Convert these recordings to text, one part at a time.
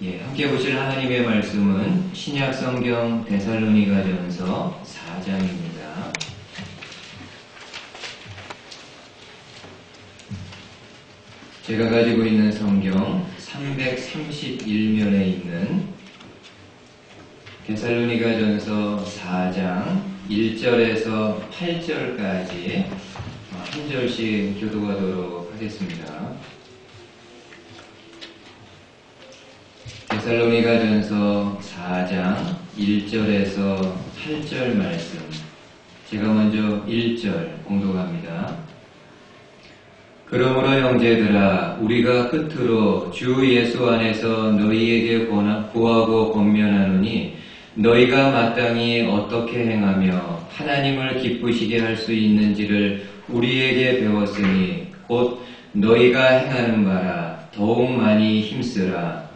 예, 함께 보실 하나님의 말씀은 신약 성경 데살로니가전서 4장입니다. 제가 가지고 있는 성경 331면에 있는 데살로니가전서 4장 1절에서 8절까지 한 절씩 교독하도록 하겠습니다. 데살로니가전서 4장 1절에서 8절 말씀, 제가 먼저 1절 공독합니다. 그러므로 형제들아, 우리가 끝으로 주 예수 안에서 너희에게 구하고 권면하노니 너희가 마땅히 어떻게 행하며 하나님을 기쁘시게 할 수 있는지를 우리에게 배웠으니 곧 너희가 행하는 바라 더욱 많이 힘쓰라.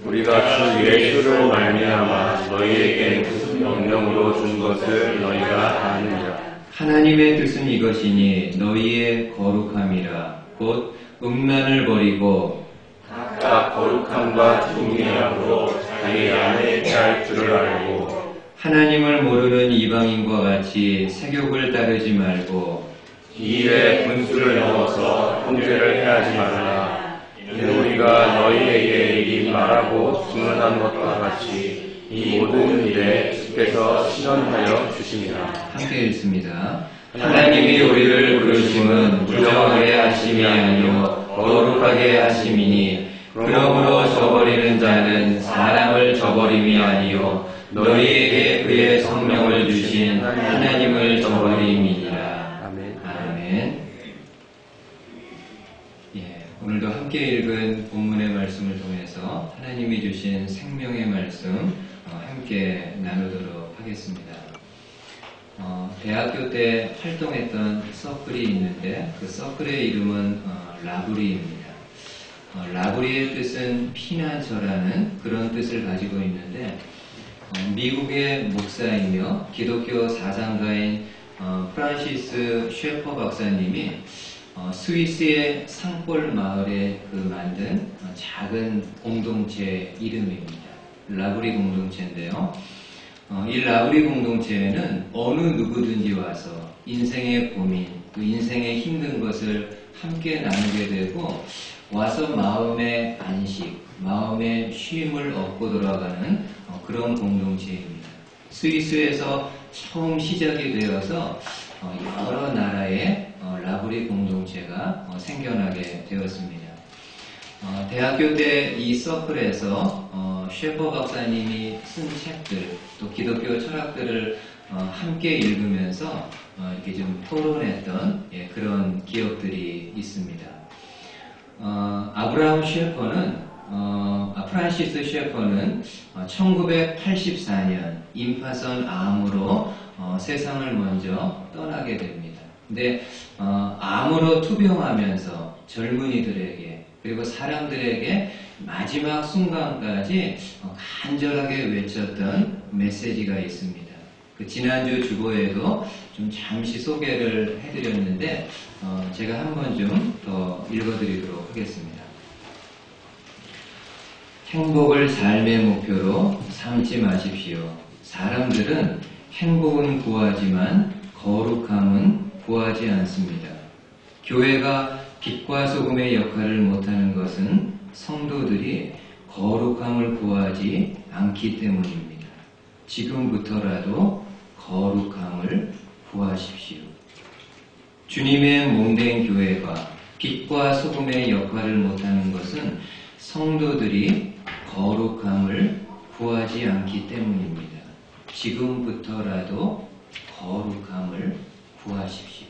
우리가 주 예수로 말미암아 너희에게 무슨 명령으로 준 것을 너희가 아느니라. 하나님의 뜻은 이것이니 너희의 거룩함이라. 곧 음란을 버리고 각각 거룩함과 충미함으로 자기 안에 잘 줄을 알고 하나님을 모르는 이방인과 같이 세욕을 따르지 말고 이 일에 분수를 넘어서 형제를 해하지 말라. 이는 우리가 너희에게 미리 말하고 증언한 것과 같이 이 모든 일에 주께서 신원하여 주심이라. 함께 읽습니다. 하나님이 우리를 부르심은 부정하게 하심이 아니요 거룩하게 하심이니 그러므로 저버리는 자는 사람을 저버림이 아니요 너희에게 그의 성령을 주신 하나님을 저버림이니라. 아멘. 오늘도 함께 읽은 본문의 말씀을 통해서 하나님이 주신 생명의 말씀 함께 나누도록 하겠습니다. 대학교 때 활동했던 서클이 있는데 그 서클의 이름은 라브리입니다. 라브리의 뜻은 피난처라는 그런 뜻을 가지고 있는데 미국의 목사이며 기독교 사상가인 프란시스 셰퍼 박사님이 스위스의 상골 마을에 만든 작은 공동체 이름입니다. 라브리 공동체인데요. 이 라브리 공동체에는 어느 누구든지 와서 인생의 고민, 또 인생의 힘든 것을 함께 나누게 되고 와서 마음의 안식, 마음의 쉼을 얻고 돌아가는 그런 공동체입니다. 스위스에서 처음 시작이 되어서 여러 나라의 라브리 공동체가 생겨나게 되었습니다. 대학교 때 이 서클에서 셰퍼 박사님이 쓴 책들, 또 기독교 철학들을 함께 읽으면서 이렇게 좀 토론했던 그런 기억들이 있습니다. 아브라함 셰퍼는 프란시스 셰퍼는 1984년 임파선 암으로 세상을 먼저 떠나게 됩니다. 근데 암으로 투병하면서 젊은이들에게 그리고 사람들에게 마지막 순간까지 간절하게 외쳤던 메시지가 있습니다. 그 지난주 주보에도 좀 잠시 소개를 해드렸는데 제가 한번 좀 더 읽어드리도록 하겠습니다. 행복을 삶의 목표로 삼지 마십시오. 사람들은 행복은 구하지만 거룩함은 구하지 않습니다. 교회가 빛과 소금의 역할을 못하는 것은 성도들이 거룩함을 구하지 않기 때문입니다. 지금부터라도 거룩함을 구하십시오. 주님의 몸된 교회가 빛과 소금의 역할을 못하는 것은 성도들이 거룩함을 구하지 않기 때문입니다. 지금부터라도 거룩함을 구하십시오.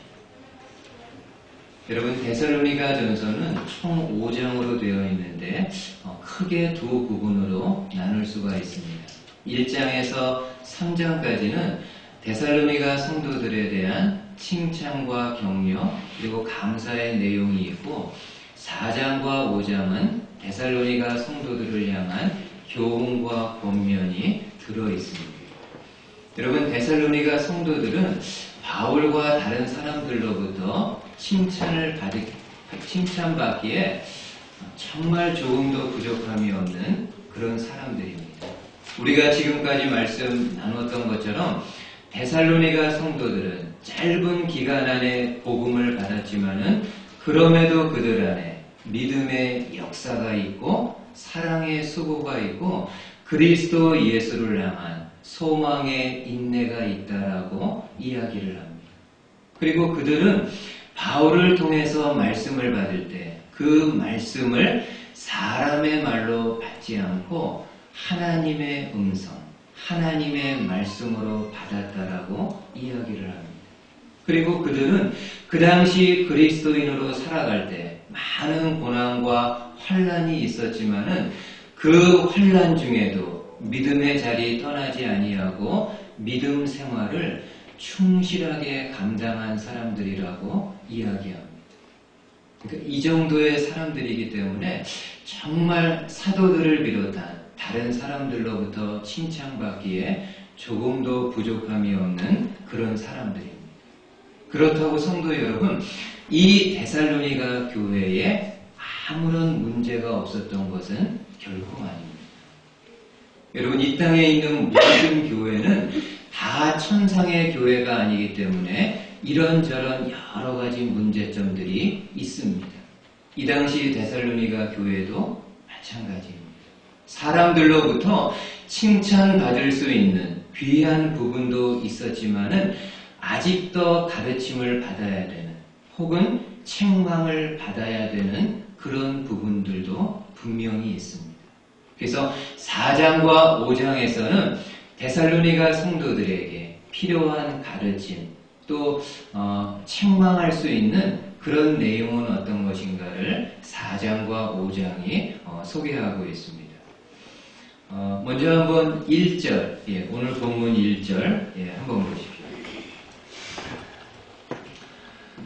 여러분, 데살로니가전서는 총 5장으로 되어 있는데 크게 두 부분으로 나눌 수가 있습니다. 1장에서 3장까지는 데살로니가 성도들에 대한 칭찬과 격려 그리고 감사의 내용이 있고 4장과 5장은 데살로니가 성도들을 향한 교훈과 권면이 들어있습니다. 여러분, 데살로니가 성도들은 바울과 다른 사람들로부터 칭찬받기에 정말 조금도 부족함이 없는 그런 사람들입니다. 우리가 지금까지 말씀 나눴던 것처럼 데살로니가 성도들은 짧은 기간 안에 복음을 받았지만은 그럼에도 그들 안에 믿음의 역사가 있고 사랑의 수고가 있고 그리스도 예수를 향한 소망의 인내가 있다라고 이야기를 합니다. 그리고 그들은 바울을 통해서 말씀을 받을 때 그 말씀을 사람의 말로 받지 않고 하나님의 음성, 하나님의 말씀으로 받았다라고 이야기를 합니다. 그리고 그들은 그 당시 그리스도인으로 살아갈 때 많은 고난과 환난이 있었지만은 그 환난 중에도 믿음의 자리 떠나지 아니하고 믿음 생활을 충실하게 감당한 사람들이라고 이야기합니다. 그러니까 이 정도의 사람들이기 때문에 정말 사도들을 비롯한 다른 사람들로부터 칭찬받기에 조금도 부족함이 없는 그런 사람들입니다. 그렇다고 성도 여러분, 이 데살로니가 교회에 아무런 문제가 없었던 것은 결코 아닙니다. 여러분, 이 땅에 있는 모든 교회는 다 천상의 교회가 아니기 때문에 이런저런 여러 가지 문제점들이 있습니다. 이 당시 데살로니가 교회도 마찬가지입니다. 사람들로부터 칭찬받을 수 있는 귀한 부분도 있었지만은 아직도 가르침을 받아야 되는 혹은 책망을 받아야 되는 그런 부분들도 분명히 있습니다. 그래서 4장과 5장에서는 데살로니가 성도들에게 필요한 가르침 또 책망할 수 있는 그런 내용은 어떤 것인가를 4장과 5장이 소개하고 있습니다. 먼저 한번 1절, 오늘 본문 1절 한번 보십시오.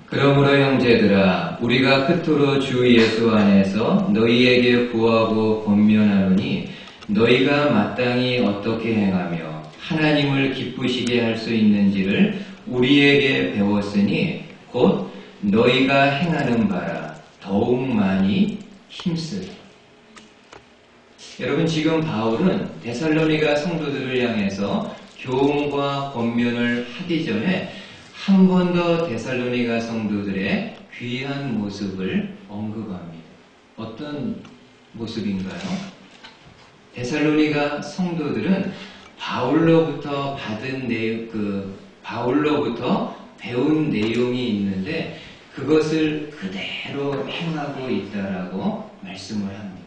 그러므로 형제들아 우리가 그토록 주 예수 안에서 너희에게 구하고 권면하노니 너희가 마땅히 어떻게 행하며 하나님을 기쁘시게 할 수 있는지를 우리에게 배웠으니 곧 너희가 행하는 바라 더욱 많이 힘쓰라. 여러분, 지금 바울은 데살로니가 성도들을 향해서 교훈과 권면을 하기 전에 한 번 더 데살로니가 성도들의 귀한 모습을 언급합니다. 어떤 모습인가요? 데살로니가 성도들은 바울로부터 바울로부터 배운 내용이 있는데 그것을 그대로 행하고 있다라고 말씀을 합니다.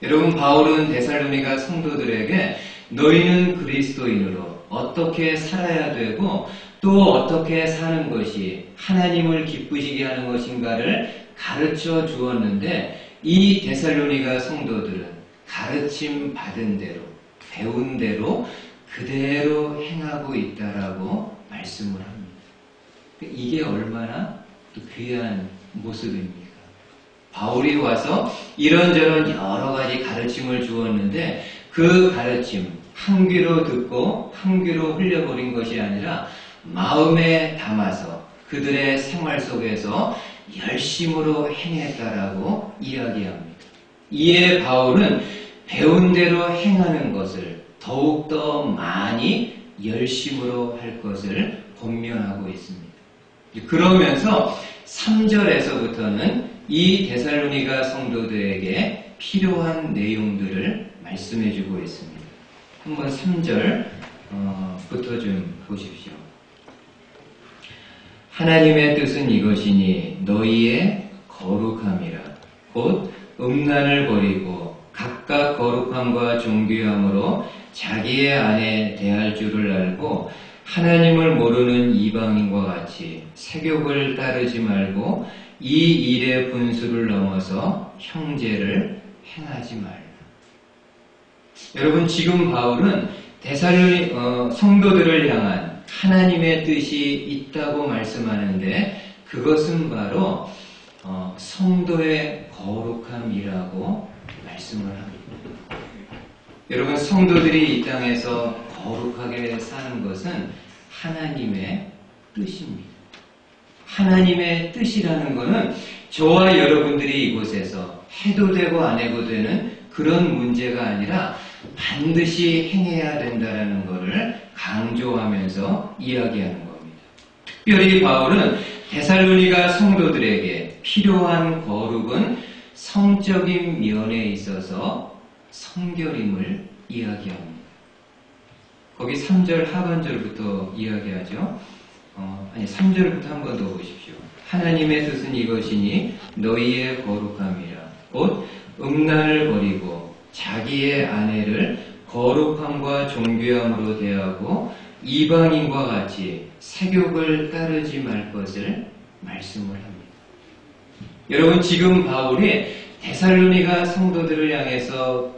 여러분, 바울은 데살로니가 성도들에게 너희는 그리스도인으로 어떻게 살아야 되고 또 어떻게 사는 것이 하나님을 기쁘시게 하는 것인가를 가르쳐 주었는데 이 데살로니가 성도들은 가르침 받은 대로 배운 대로 그대로 행하고 있다라고 말씀을 합니다. 이게 얼마나 또 귀한 모습입니까? 바울이 와서 이런저런 여러 가지 가르침을 주었는데 그 가르침 한 귀로 듣고 한 귀로 흘려버린 것이 아니라 마음에 담아서 그들의 생활 속에서 열심으로 행했다라고 이야기합니다. 이에 바울은 배운 대로 행하는 것을 더욱더 많이 열심으로 할 것을 권면하고 있습니다. 그러면서 3절에서부터는 이 데살로니가 성도들에게 필요한 내용들을 말씀해주고 있습니다. 한번 3절부터 좀 보십시오. 하나님의 뜻은 이것이니 너희의 거룩함이라. 곧 음란을 버리고 각각 거룩함과 존귀함으로 자기의 아내 대할 줄을 알고 하나님을 모르는 이방인과 같이 세욕을 따르지 말고 이 일의 분수를 넘어서 형제를 행하지 말라. 여러분, 지금 바울은 데살로니 성도들을 향한 하나님의 뜻이 있다고 말씀하는데 그것은 바로 성도의 거룩함이라고 말씀을 합니다. 여러분, 성도들이 이 땅에서 거룩하게 사는 것은 하나님의 뜻입니다. 하나님의 뜻이라는 것은 저와 여러분들이 이곳에서 해도 되고 안 해도 되는 그런 문제가 아니라 반드시 행해야 된다는 것을 강조하면서 이야기하는 겁니다. 특별히 바울은 데살로니가 성도들에게 필요한 거룩은 성적인 면에 있어서 성결임을 이야기합니다. 거기 3절 하반절부터 이야기하죠. 3절부터 한 번 더 보십시오. 하나님의 뜻은 이것이니 너희의 거룩함이라. 곧 음란을 버리고 자기의 아내를 거룩함과 존귀함으로 대하고 이방인과 같이 세욕을 따르지 말 것을 말씀을 합니다. 여러분, 지금 바울이 데살로니가 성도들을 향해서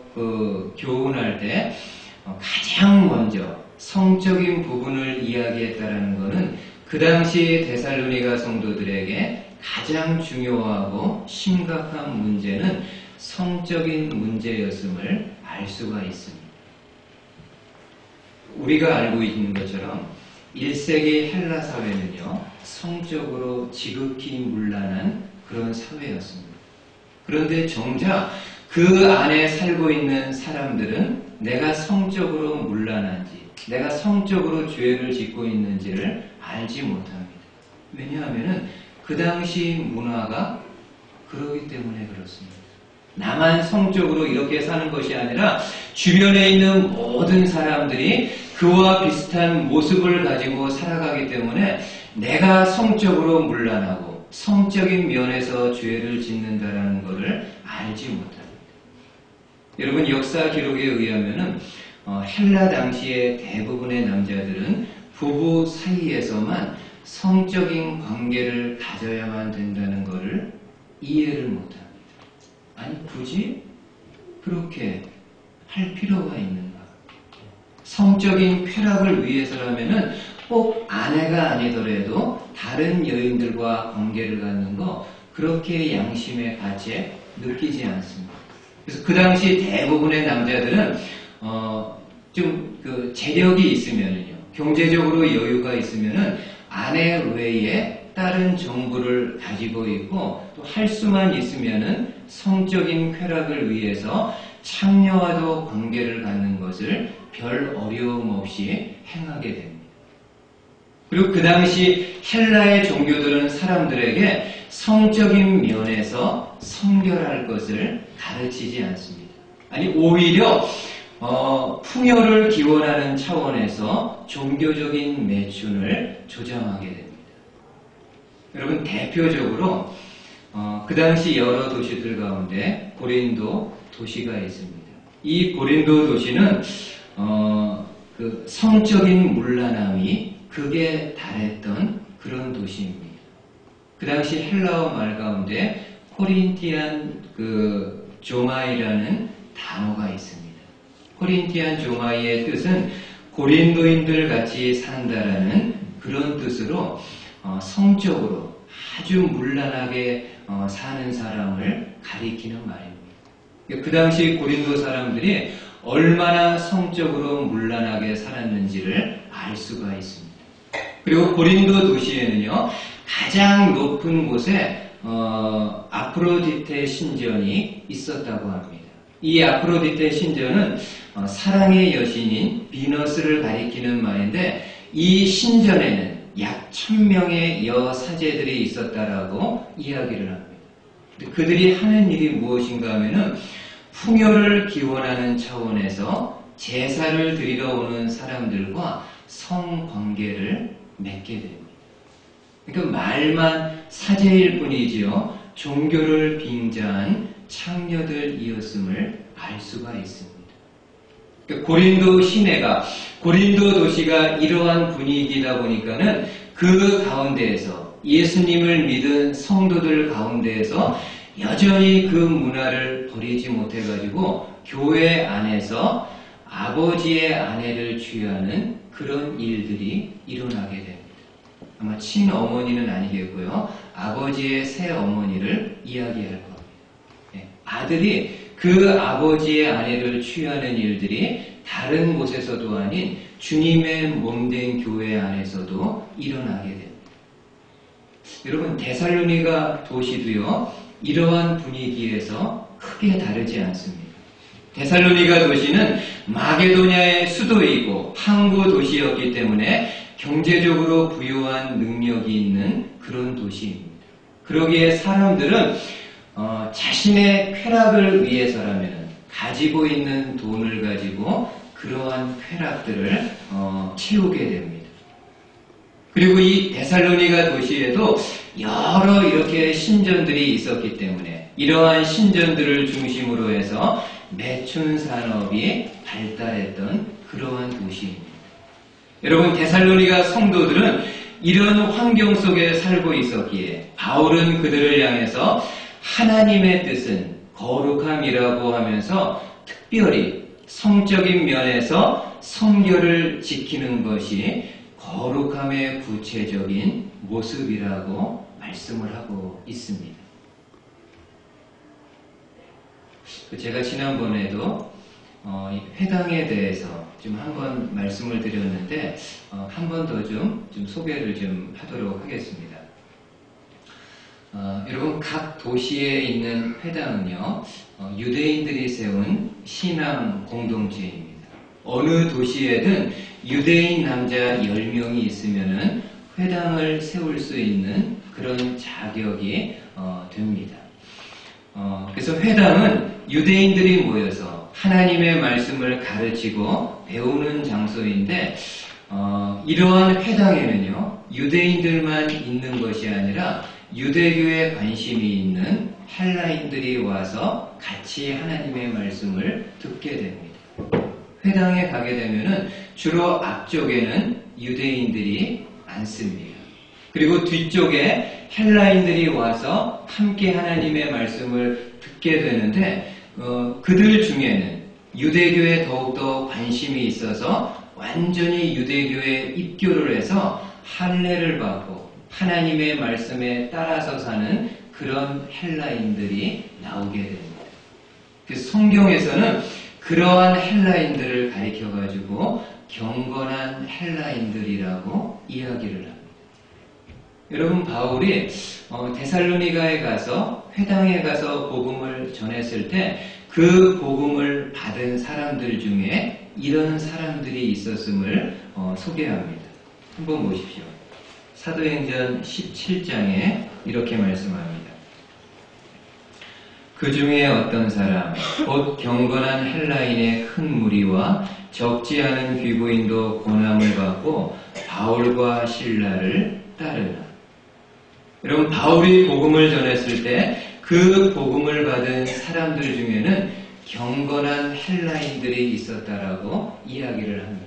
교훈할 때 가장 먼저 성적인 부분을 이야기했다라는 것은 그 당시 데살로니가 성도들에게 가장 중요하고 심각한 문제는 성적인 문제였음을 알 수가 있습니다. 우리가 알고 있는 것처럼 1세기 헬라 사회는요, 성적으로 지극히 문란한 그런 사회였습니다. 그런데 정작 그 안에 살고 있는 사람들은 내가 성적으로 문란한지, 내가 성적으로 죄를 짓고 있는지를 알지 못합니다. 왜냐하면 그 당시 문화가 그러기 때문에 그렇습니다. 나만 성적으로 이렇게 사는 것이 아니라 주변에 있는 모든 사람들이 그와 비슷한 모습을 가지고 살아가기 때문에 내가 성적으로 문란하고 성적인 면에서 죄를 짓는다는 것을 알지 못합니다. 여러분, 역사 기록에 의하면은 헬라 당시의 대부분의 남자들은 부부 사이에서만 성적인 관계를 가져야만 된다는 것을 이해를 못합니다. 아니, 굳이 그렇게 할 필요가 있는가? 성적인 쾌락을 위해서라면은 꼭 아내가 아니더라도 다른 여인들과 관계를 갖는 거 그렇게 양심의 가치에 느끼지 않습니다. 그래서 그 당시 대부분의 남자들은 좀 재력이 있으면은요, 경제적으로 여유가 있으면은 아내 외에 다른 정부를 가지고 있고 또 할 수만 있으면은 성적인 쾌락을 위해서 창녀와도 관계를 갖는 것을 별 어려움 없이 행하게 됩니다. 그리고 그 당시 헬라의 종교들은 사람들에게 성적인 면에서 성결할 것을 가르치지 않습니다. 아니, 오히려 풍요를 기원하는 차원에서 종교적인 매춘을 조장하게 됩니다. 여러분, 대표적으로 그 당시 여러 도시들 가운데 고린도 도시가 있습니다. 이 고린도 도시는 그 성적인 문란함이 극에 달했던 그런 도시입니다. 그 당시 헬라어 말 가운데 코린티안 조마이라는 단어가 있습니다. 코린티안 조마이의 뜻은 고린도인들 같이 산다라는 그런 뜻으로 성적으로 아주 문란하게 사는 사람을 가리키는 말입니다. 그 당시 고린도 사람들이 얼마나 성적으로 문란하게 살았는지를 알 수가 있습니다. 그리고 고린도 도시에는요, 가장 높은 곳에 아프로디테 신전이 있었다고 합니다. 이 아프로디테 신전은 사랑의 여신인 비너스를 가리키는 말인데, 이 신전에는 약 1000명의 여사제들이 있었다라고 이야기를 합니다. 그들이 하는 일이 무엇인가 하면은 풍요를 기원하는 차원에서 제사를 드리러 오는 사람들과 성관계를 맺게 됩니다. 그러니까 말만 사제일 뿐이지요, 종교를 빙자한 창녀들이었음을 알 수가 있습니다. 그러니까 고린도 시내가, 고린도 도시가 이러한 분위기다 보니까는 그 가운데에서 예수님을 믿은 성도들 가운데에서 여전히 그 문화를 버리지 못해가지고 교회 안에서 아버지의 아내를 취하는 그런 일들이 일어나게 됩니다. 아마 친어머니는 아니겠고요, 아버지의 새어머니를 이야기할 겁니다. 아들이 그 아버지의 아내를 취하는 일들이 다른 곳에서도 아닌 주님의 몸된 교회 안에서도 일어나게 됩니다. 여러분, 데살로니가 도시도요, 이러한 분위기에서 크게 다르지 않습니다. 데살로니가 도시는 마게도냐의 수도이고 항구 도시였기 때문에 경제적으로 부유한 능력이 있는 그런 도시입니다. 그러기에 사람들은 자신의 쾌락을 위해서라면 가지고 있는 돈을 가지고 그러한 쾌락들을 채우게 됩니다. 그리고 이 데살로니가 도시에도 여러 이렇게 신전들이 있었기 때문에 이러한 신전들을 중심으로 해서 매춘 산업이 발달했던 그러한 도시입니다. 여러분, 데살로니가 성도들은 이런 환경 속에 살고 있었기에 바울은 그들을 향해서 하나님의 뜻은 거룩함이라고 하면서 특별히 성적인 면에서 성결을 지키는 것이 거룩함의 구체적인 모습이라고 말씀을 하고 있습니다. 제가 지난번에도 회당에 대해서 좀 한번 말씀을 드렸는데 한 번 더 좀 소개를 좀 하도록 하겠습니다. 여러분, 각 도시에 있는 회당은요, 유대인들이 세운 신앙 공동체입니다. 어느 도시에든 유대인 남자 10명이 있으면은 회당을 세울 수 있는 그런 자격이 됩니다. 그래서 회당은 유대인들이 모여서 하나님의 말씀을 가르치고 배우는 장소인데 이러한 회당에는요, 유대인들만 있는 것이 아니라 유대교에 관심이 있는 헬라인들이 와서 같이 하나님의 말씀을 듣게 됩니다. 회당에 가게 되면은 주로 앞쪽에는 유대인들이 앉습니다. 그리고 뒤쪽에 헬라인들이 와서 함께 하나님의 말씀을 듣게 되는데 그들 중에는 유대교에 더욱더 관심이 있어서 완전히 유대교에 입교를 해서 할례를 받고 하나님의 말씀에 따라서 사는 그런 헬라인들이 나오게 됩니다. 그래서 성경에서는 그러한 헬라인들을 가리켜가지고 경건한 헬라인들이라고 이야기를 합니다. 여러분, 바울이 데살로니가에 가서 회당에 가서 복음을 전했을 때 그 복음을 받은 사람들 중에 이런 사람들이 있었음을 소개합니다. 한번 보십시오. 사도행전 17장에 이렇게 말씀합니다. 그 중에 어떤 사람, 곧 경건한 헬라인의 큰 무리와 적지 않은 귀부인도 고난을 받고 바울과 실라를 따르나. 여러분, 바울이 복음을 전했을 때 그 복음을 받은 사람들 중에는 경건한 헬라인들이 있었다라고 이야기를 합니다.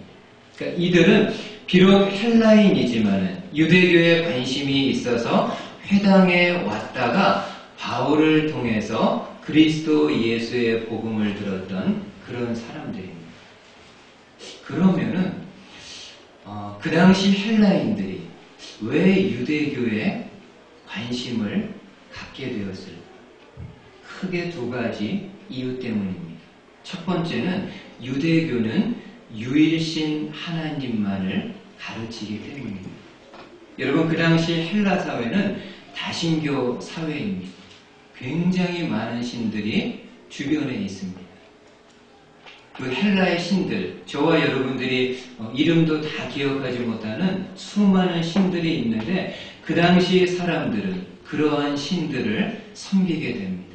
그러니까 이들은 비록 헬라인이지만 유대교에 관심이 있어서 회당에 왔다가 바울을 통해서 그리스도 예수의 복음을 들었던 그런 사람들입니다. 그러면은 그 당시 헬라인들이 왜 유대교에 관심을 갖게 되었을까? 크게 두 가지 이유 때문입니다. 첫 번째는 유대교는 유일신 하나님만을 가르치기 때문입니다. 여러분, 그 당시 헬라 사회는 다신교 사회입니다. 굉장히 많은 신들이 주변에 있습니다. 그 헬라의 신들, 저와 여러분들이 이름도 다 기억하지 못하는 수많은 신들이 있는데 그 당시 사람들은 그러한 신들을 섬기게 됩니다.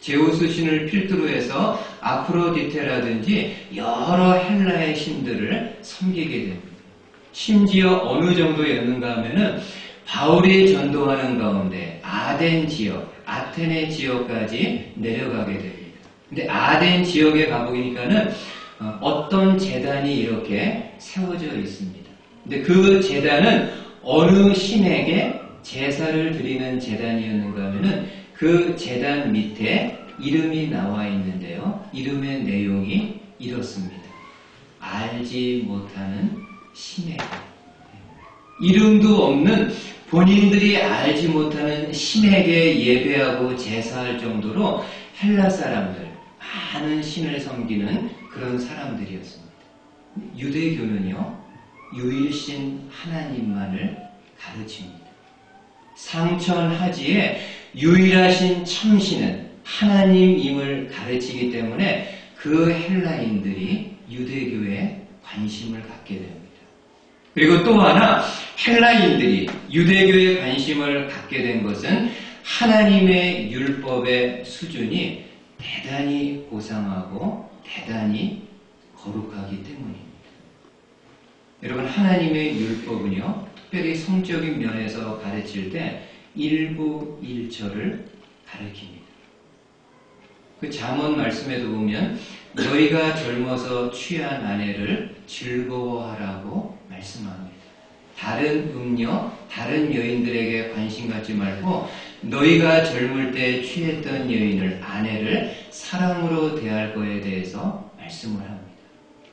제우스 신을 필두로 해서 아프로디테라든지 여러 헬라의 신들을 섬기게 됩니다. 심지어 어느 정도였는가 하면은 바울이 전도하는 가운데 아덴 지역, 아테네 지역까지 내려가게 됩니다. 근데 아덴 지역에 가보니까는 어떤 제단이 이렇게 세워져 있습니다. 근데 그 제단은 어느 신에게 제사를 드리는 제단이었는가 하면은 그 제단 밑에 이름이 나와 있는데요. 이름의 내용이 이렇습니다. 알지 못하는 신에게. 이름도 없는 본인들이 알지 못하는 신에게 예배하고 제사할 정도로 헬라 사람들, 많은 신을 섬기는 그런 사람들이었습니다. 유대교는요, 유일신 하나님만을 가르칩니다. 상천하지의 유일하신 참신은 하나님임을 가르치기 때문에 그 헬라인들이 유대교에 관심을 갖게 됩니다. 그리고 또 하나 헬라인들이 유대교에 관심을 갖게 된 것은 하나님의 율법의 수준이 대단히 고상하고 대단히 거룩하기 때문입니다. 여러분, 하나님의 율법은요, 특별히 성적인 면에서 가르칠 때 일부일처를 가르칩니다. 그 잠언 말씀에도 보면 너희가 젊어서 취한 아내를 즐거워하라고 말씀합니다. 다른 음녀, 다른 여인들에게 관심 갖지 말고 너희가 젊을 때 취했던 여인을, 아내를 사랑으로 대할 것에 대해서 말씀을 합니다.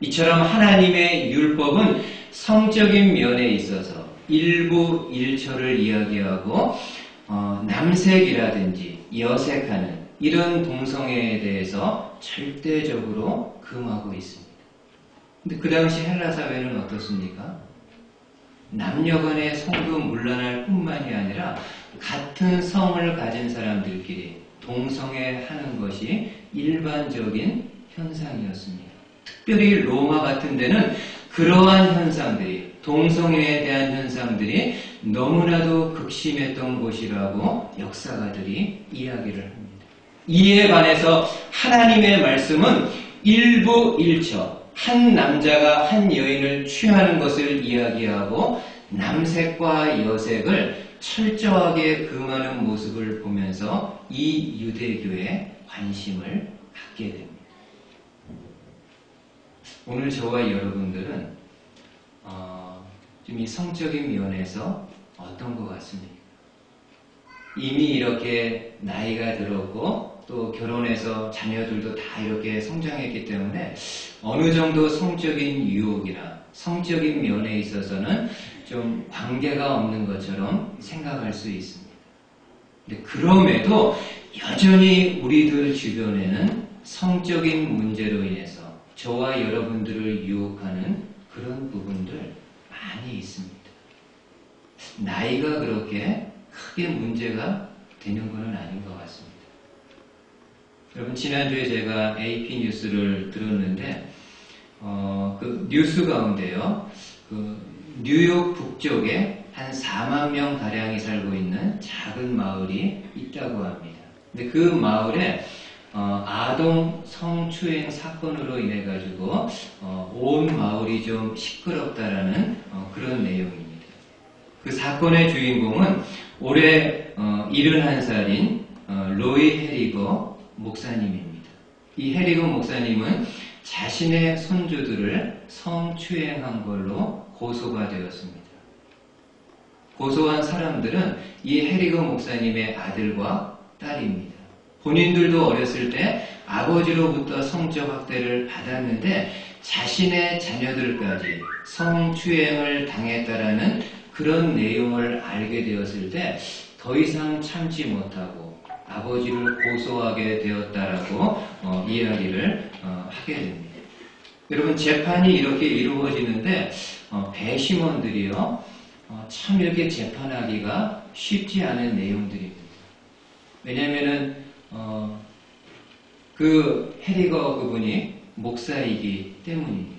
이처럼 하나님의 율법은 성적인 면에 있어서 일부일처를 이야기하고 남색이라든지 여색하는 이런 동성애에 대해서 절대적으로 금하고 있습니다. 근데 그 당시 헬라 사회는 어떻습니까? 남녀간의 성도 문란할 뿐만이 아니라 같은 성을 가진 사람들끼리 동성애하는 것이 일반적인 현상이었습니다. 특별히 로마 같은 데는 그러한 현상들이, 동성애에 대한 현상들이 너무나도 극심했던 곳이라고 역사가들이 이야기를 합니다. 이에 반해서 하나님의 말씀은 일부일처, 한 남자가 한 여인을 취하는 것을 이야기하고 남색과 여색을 철저하게 금하는 모습을 보면서 이 유대교에 관심을 갖게 됩니다. 오늘 저와 여러분들은 좀 이 성적인 면에서 어떤 것 같습니까? 이미 이렇게 나이가 들었고 또 결혼해서 자녀들도 다 이렇게 성장했기 때문에 어느 정도 성적인 유혹이나 성적인 면에 있어서는 좀 관계가 없는 것처럼 생각할 수 있습니다. 근데 그럼에도 여전히 우리들 주변에는 성적인 문제로 인해서 저와 여러분들을 유혹하는 그런 부분들 많이 있습니다. 나이가 그렇게 크게 문제가 되는 것은 아닌 것 같습니다. 여러분, 지난주에 제가 AP 뉴스를 들었는데 그 뉴스 가운데요, 그 뉴욕 북쪽에 한 4만 명 가량이 살고 있는 작은 마을이 있다고 합니다. 근데 그 마을에 아동 성추행 사건으로 인해 가지고 온 마을이 좀 시끄럽다라는 그런 내용입니다. 그 사건의 주인공은 올해 71살인 로이 헤리거 목사님입니다. 이 헤리거 목사님은 자신의 손주들을 성추행한 걸로 고소가 되었습니다. 고소한 사람들은 이 헤리거 목사님의 아들과 딸입니다. 본인들도 어렸을 때 아버지로부터 성적 학대를 받았는데 자신의 자녀들까지 성추행을 당했다라는 그런 내용을 알게 되었을 때 더 이상 참지 못하고 아버지를 고소하게 되었다라고 이야기를 하게 됩니다. 여러분, 재판이 이렇게 이루어지는데 배심원들이요, 참 이렇게 재판하기가 쉽지 않은 내용들입니다. 왜냐하면은 그 헤리거 그분이 목사이기 때문입니다.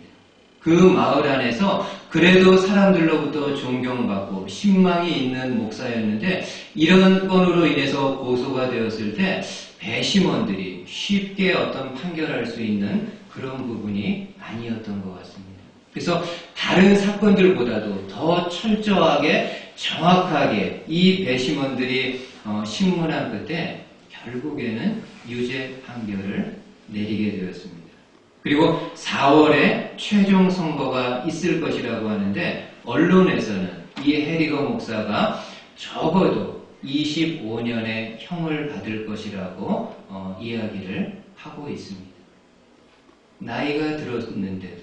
그 마을 안에서 그래도 사람들로부터 존경받고 신망이 있는 목사였는데 이런 건으로 인해서 고소가 되었을 때 배심원들이 쉽게 어떤 판결할 수 있는 그런 부분이 아니었던 것 같습니다. 그래서 다른 사건들보다도 더 철저하게 정확하게 이 배심원들이 신문한 끝에 결국에는 유죄 판결을 내리게 되었습니다. 그리고 4월에 최종 선고가 있을 것이라고 하는데 언론에서는 이 헤리거 목사가 적어도 25년의 형을 받을 것이라고 이야기를 하고 있습니다. 나이가 들었는데도,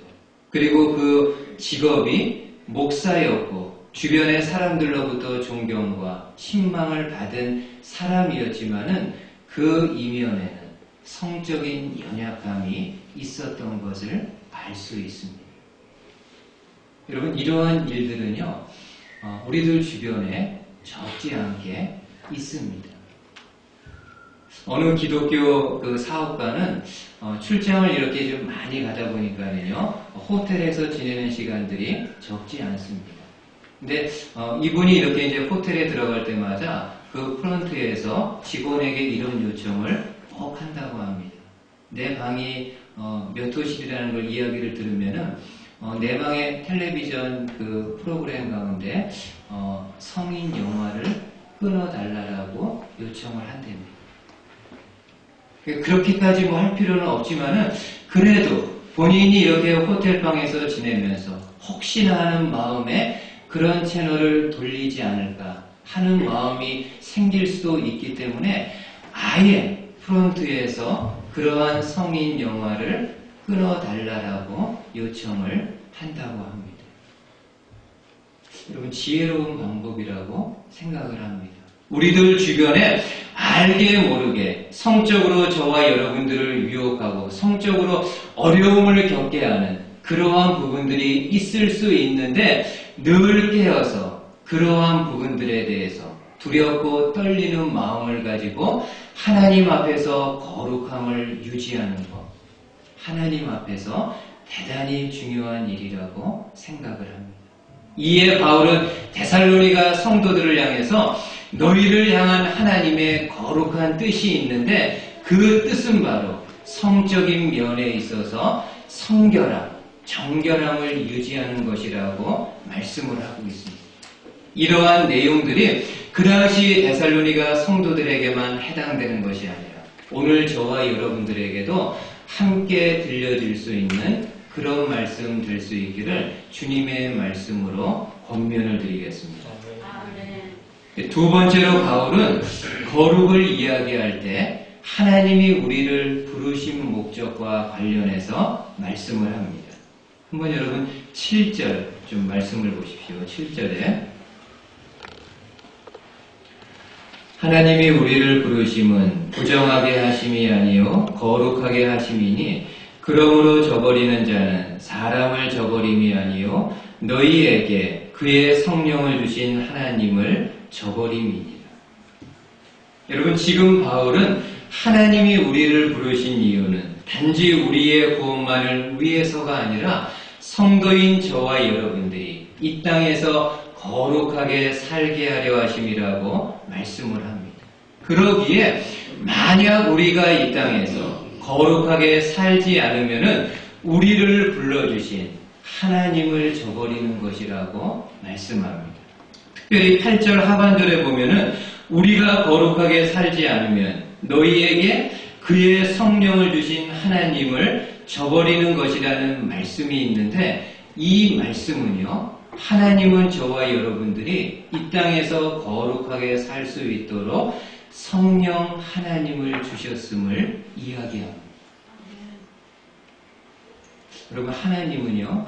그리고 그 직업이 목사였고 주변의 사람들로부터 존경과 신망을 받은 사람이었지만은 그 이면에는 성적인 연약함이 있었던 것을 알 수 있습니다. 여러분, 이러한 일들은요, 우리들 주변에 적지 않게 있습니다. 어느 기독교 그 사업가는 출장을 이렇게 좀 많이 가다 보니까요, 호텔에서 지내는 시간들이 적지 않습니다. 근데 이분이 이렇게 이제 호텔에 들어갈 때마다 그 프런트에서 직원에게 이런 요청을 꼭 한다고 합니다. 내 방이 몇 호실이라는 걸 이야기를 들으면은 내 방의 텔레비전 그 프로그램 가운데 성인 영화를 끊어달라고 요청을 한답니다. 그렇게까지 뭐 할 필요는 없지만은 그래도 본인이 이렇게 호텔방에서 지내면서 혹시나 하는 마음에 그런 채널을 돌리지 않을까 하는 마음이 생길 수도 있기 때문에 아예 프론트에서 그러한 성인 영화를 끊어달라고 요청을 한다고 합니다. 여러분, 지혜로운 방법이라고 생각을 합니다. 우리들 주변에 알게 모르게 성적으로 저와 여러분들을 유혹하고 성적으로 어려움을 겪게 하는 그러한 부분들이 있을 수 있는데 늘 깨어서 그러한 부분들에 대해서 두렵고 떨리는 마음을 가지고 하나님 앞에서 거룩함을 유지하는 것, 하나님 앞에서 대단히 중요한 일이라고 생각을 합니다. 이에 바울은 데살로니가 성도들을 향해서 너희를 향한 하나님의 거룩한 뜻이 있는데 그 뜻은 바로 성적인 면에 있어서 성결함, 정결함을 유지하는 것이라고 말씀을 하고 있습니다. 이러한 내용들이 그 당시 데살로니가 성도들에게만 해당되는 것이 아니라 오늘 저와 여러분들에게도 함께 들려질 수 있는 그런 말씀 될 수 있기를 주님의 말씀으로 권면을 드리겠습니다. 두 번째로 바울은 거룩을 이야기할 때 하나님이 우리를 부르신 목적과 관련해서 말씀을 합니다. 한번 여러분 7절 좀 말씀을 보십시오. 7절에 하나님이 우리를 부르심은 부정하게 하심이 아니요 거룩하게 하심이니 그러므로 저버리는 자는 사람을 저버림이 아니요 너희에게 그의 성령을 주신 하나님을 저버림이니라. 여러분, 지금 바울은 하나님이 우리를 부르신 이유는 단지 우리의 구원만을 위해서가 아니라 성도인 저와 여러분들이 이 땅에서 거룩하게 살게 하려 하심이라고 말씀을 합니다. 그러기에 만약 우리가 이 땅에서 거룩하게 살지 않으면은 우리를 불러주신 하나님을 저버리는 것이라고 말씀합니다. 특별히 8절 하반절에 보면은 우리가 거룩하게 살지 않으면 너희에게 그의 성령을 주신 하나님을 저버리는 것이라는 말씀이 있는데 이 말씀은요, 하나님은 저와 여러분들이 이 땅에서 거룩하게 살 수 있도록 성령 하나님을 주셨음을 이야기합니다. 여러분, 하나님은요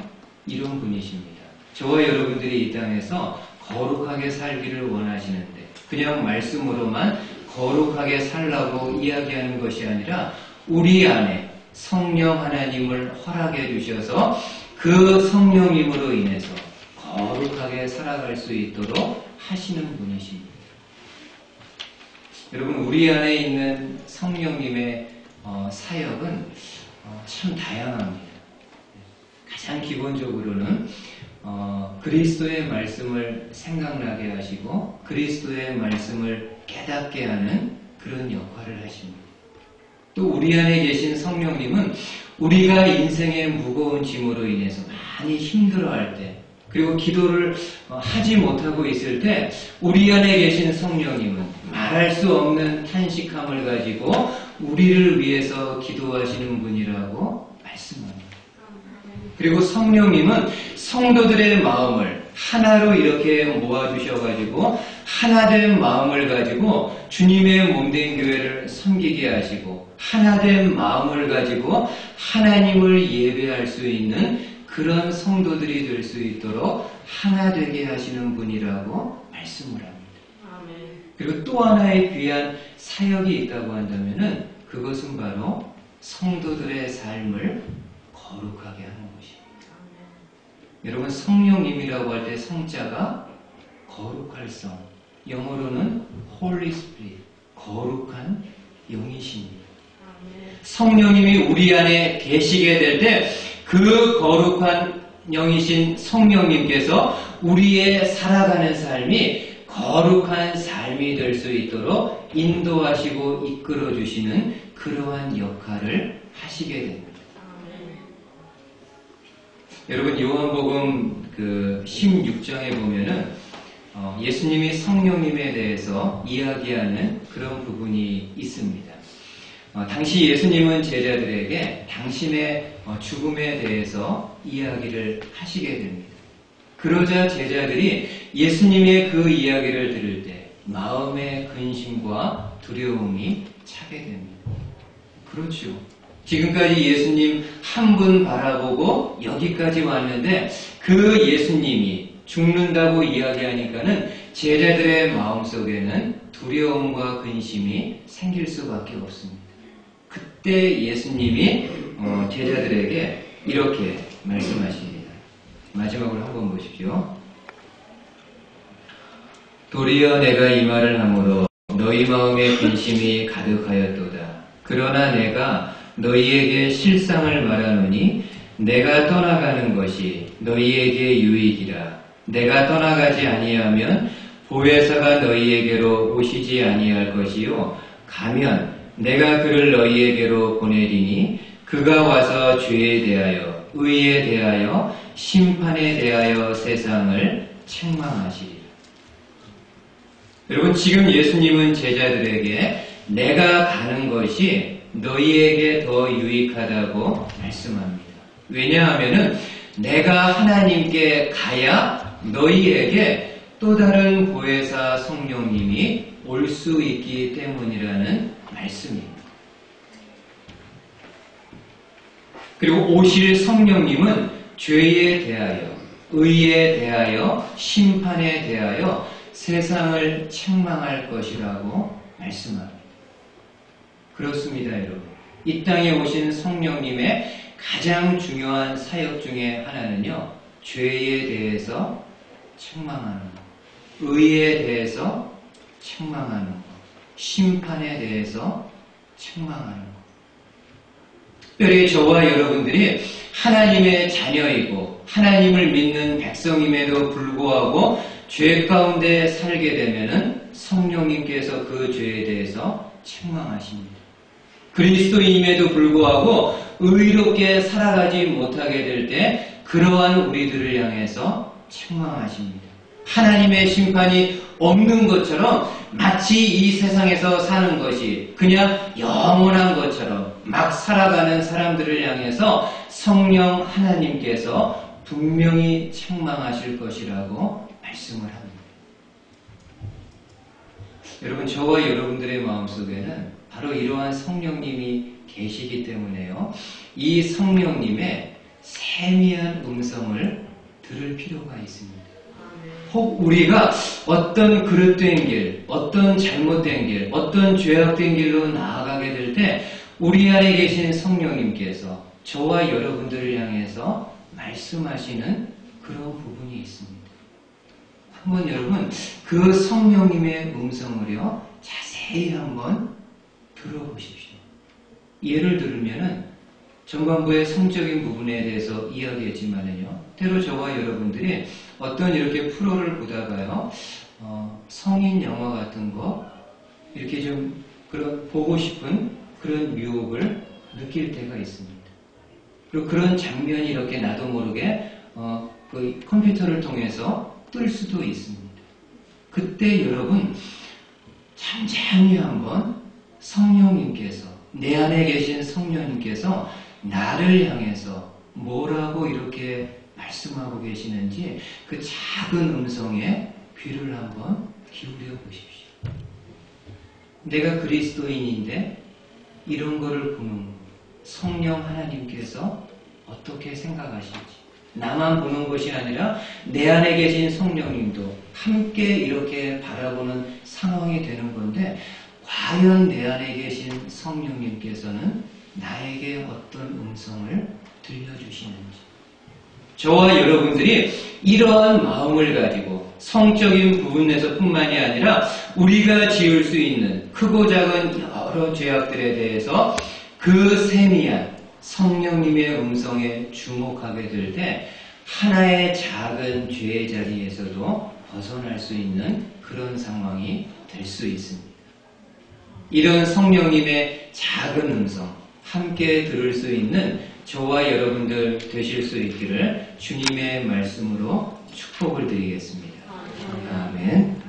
이런 분이십니다. 저와 여러분들이 이 땅에서 거룩하게 살기를 원하시는데 그냥 말씀으로만 거룩하게 살라고 이야기하는 것이 아니라 우리 안에 성령 하나님을 허락해 주셔서 그 성령님으로 인해서 거룩하게 살아갈 수 있도록 하시는 분이십니다. 여러분, 우리 안에 있는 성령님의 사역은 참 다양합니다. 가장 기본적으로는 그리스도의 말씀을 생각나게 하시고 그리스도의 말씀을 깨닫게 하는 그런 역할을 하십니다. 또 우리 안에 계신 성령님은 우리가 인생의 무거운 짐으로 인해서 많이 힘들어할 때 그리고 기도를 하지 못하고 있을 때 우리 안에 계신 성령님은 말할 수 없는 탄식함을 가지고 우리를 위해서 기도하시는 분이라고 말씀합니다. 그리고 성령님은 성도들의 마음을 하나로 이렇게 모아주셔가지고 하나된 마음을 가지고 주님의 몸된 교회를 섬기게 하시고 하나된 마음을 가지고 하나님을 예배할 수 있는 그런 성도들이 될 수 있도록 하나 되게 하시는 분이라고 말씀을 합니다. 그리고 또 하나의 귀한 사역이 있다고 한다면은 그것은 바로 성도들의 삶을 거룩하게 하는 것입니다. 여러분, 성령님이라고 할 때 성자가 거룩할 성, 영어로는 Holy Spirit, 거룩한 영이십니다. 성령님이 우리 안에 계시게 될 때 그 거룩한 영이신 성령님께서 우리의 살아가는 삶이 거룩한 삶이 될 수 있도록 인도하시고 이끌어 주시는 그러한 역할을 하시게 됩니다. 여러분 요한복음 16장에 보면은 예수님이 성령님에 대해서 이야기하는 그런 부분이 있습니다. 당시 예수님은 제자들에게 당신의 죽음에 대해서 이야기를 하시게 됩니다. 그러자 제자들이 예수님의 그 이야기를 들을 때 마음의 근심과 두려움이 차게 됩니다. 그렇죠. 지금까지 예수님 한 분 바라보고 여기까지 왔는데 그 예수님이 죽는다고 이야기하니까는 제자들의 마음속에는 두려움과 근심이 생길 수밖에 없습니다. 그때 예수님이 제자들에게 이렇게 말씀하십니다. 마지막으로 한번 보십시오. 도리어 내가 이 말을 하므로 너희 마음에 근심이 가득하였도다. 그러나 내가 너희에게 실상을 말하노니 내가 떠나가는 것이 너희에게 유익이라. 내가 떠나가지 아니하면 보혜사가 너희에게로 오시지 아니할 것이요 가면 내가 그를 너희에게로 보내리니 그가 와서 죄에 대하여 의에 대하여 심판에 대하여 세상을 책망하시리라. 여러분 지금 예수님은 제자들에게 내가 가는 것이 너희에게 더 유익하다고 말씀합니다. 왜냐하면은 내가 하나님께 가야 너희에게 또 다른 보혜사 성령님이 올 수 있기 때문이라는 말씀입니다. 그리고 오실 성령님은 죄에 대하여, 의에 대하여, 심판에 대하여 세상을 책망할 것이라고 말씀합니다. 그렇습니다, 여러분. 이 땅에 오신 성령님의 가장 중요한 사역 중에 하나는요, 죄에 대해서 책망하는 것, 의에 대해서 책망하는 것, 심판에 대해서 책망하는 것. 특별히 저와 여러분들이 하나님의 자녀이고 하나님을 믿는 백성임에도 불구하고 죄 가운데 살게 되면은 성령님께서 그 죄에 대해서 책망하십니다. 그리스도임에도 불구하고 의롭게 살아가지 못하게 될 때 그러한 우리들을 향해서 책망하십니다. 하나님의 심판이 없는 것처럼 마치 이 세상에서 사는 것이 그냥 영원한 것처럼 막 살아가는 사람들을 향해서 성령 하나님께서 분명히 책망하실 것이라고 말씀을 합니다. 여러분, 저와 여러분들의 마음속에는 바로 이러한 성령님이 계시기 때문에요. 이 성령님의 세미한 음성을 들을 필요가 있습니다. 혹 우리가 어떤 그릇된 길, 어떤 잘못된 길, 어떤 죄악된 길로 나아가게 될 때 우리 안에 계신 성령님께서 저와 여러분들을 향해서 말씀하시는 그런 부분이 있습니다. 한번 여러분 그 성령님의 음성을요 자세히 한번 들어보십시오. 예를 들면은 전반부의 성적인 부분에 대해서 이야기했지만은요, 때로 저와 여러분들이 어떤 이렇게 프로를 보다가요, 성인 영화 같은 거 이렇게 좀 그런 보고 싶은 그런 유혹을 느낄 때가 있습니다. 그리고 그런 장면이 이렇게 나도 모르게 그 컴퓨터를 통해서 뜰 수도 있습니다. 그때 여러분 잠잠히 한번 성령님께서 내 안에 계신 성령님께서 나를 향해서 뭐라고 이렇게 말씀하고 계시는지 그 작은 음성에 귀를 한번 기울여 보십시오. 내가 그리스도인인데 이런 거를 보는 성령 하나님께서 어떻게 생각하실지, 나만 보는 것이 아니라 내 안에 계신 성령님도 함께 이렇게 바라보는 상황이 되는 건데, 과연 내 안에 계신 성령님께서는 나에게 어떤 음성을 들려주시는지, 저와 여러분들이 이러한 마음을 가지고 성적인 부분에서뿐만이 아니라 우리가 지을 수 있는 크고 작은 여러 죄악들에 대해서 그 세미한 성령님의 음성에 주목하게 될 때 하나의 작은 죄의 자리에서도 벗어날 수 있는 그런 상황이 될 수 있습니다. 이런 성령님의 작은 음성 함께 들을 수 있는 저와 여러분들 되실 수 있기를 주님의 말씀으로 축복을 드리겠습니다. 아멘.